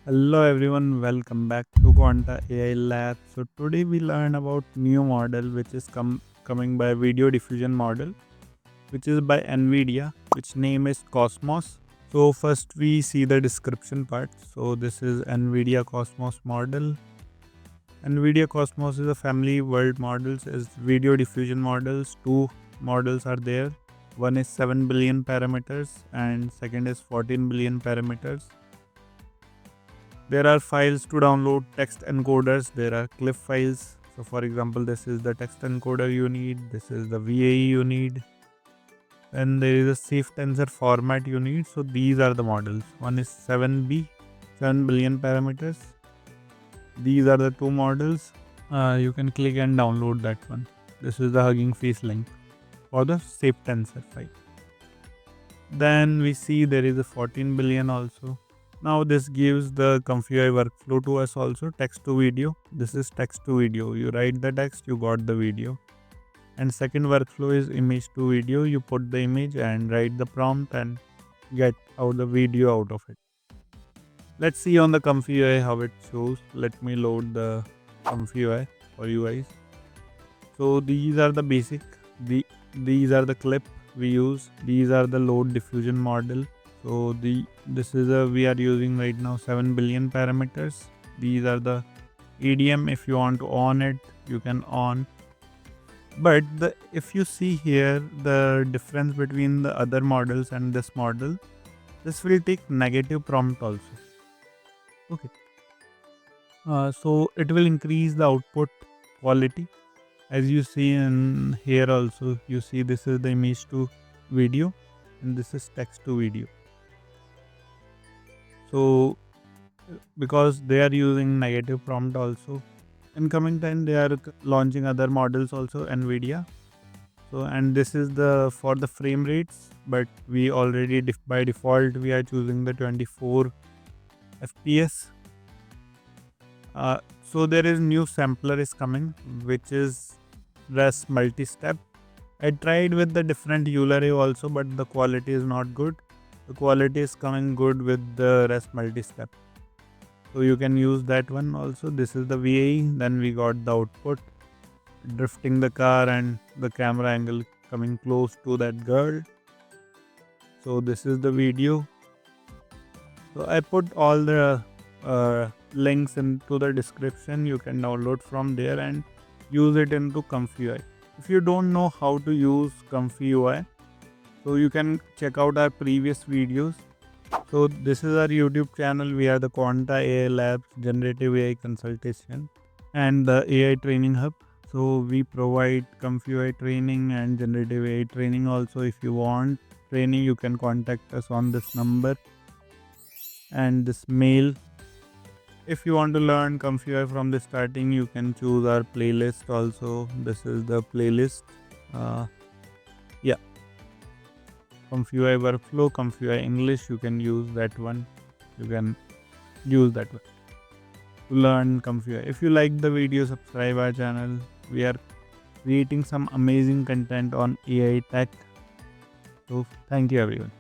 Hello everyone, welcome back to Quanta AI Labs. So today we learn about new model which is coming by video diffusion model, which is by NVIDIA, which name is Cosmos. So first we see the description part. So this is NVIDIA Cosmos model. NVIDIA Cosmos is a family world models is video diffusion models. Two models are there. One is 7 billion parameters and second is 14 billion parameters. There are files to download, text encoders, there are clip files. So for example, this is the text encoder you need, this is the VAE you need, and there is a safe tensor format you need. So these are the models. One is 7B, 7 billion parameters. These are the two models. You can click and download that one. This is the Hugging Face link for the safe tensor file. Then we see there is a 14 billion also. Now this gives the ComfyUI workflow to us also, text to video. This is text to video. You write the text, you got the video. And second workflow is image to video. You put the image and write the prompt and get out the video out of it. Let's see on the ComfyUI how it shows. Let me load the ComfyUI for UIs. So these are the basic. These are the clip we use. These are the load diffusion model. So this is we are using right now 7 billion parameters. These are the EDM. If you want to on it, you can on. But if you see here the difference between the other models and this model, this will take negative prompt also. Okay. So it will increase the output quality. As you see in here also, you see this is the image to video and this is text to video. So because they are using negative prompt also, in coming time they are launching other models also, NVIDIA. So and this is the for the frame rates, but we already by default we are choosing the 24 fps. So there is new sampler is coming, which is res multi-step. I tried with the different ULARray also, but the quality is not good. The quality is coming good with the res multi-step. So you can use that one also. This is the VAE. Then we got the output, drifting the car and the camera angle coming close to that girl. So this is the video. So I put all the links into the description. You can download from there and use it into ComfyUI. If you don't know how to use ComfyUI, so you can check out our previous videos. So this is our YouTube channel. We are the Quanta AI Labs, Generative AI Consultation, and the AI Training Hub. So we provide ComfyUI training and generative AI training also. If you want training, you can contact us on this number and this mail. If you want to learn ComfyUI from the starting, you can choose our playlist also. This is the playlist. Yeah. ComfyUI workflow, ComfyUI English, you can use that one. You can use that one to learn ComfyUI. If you like the video, subscribe our channel. We are creating some amazing content on AI tech. So thank you everyone.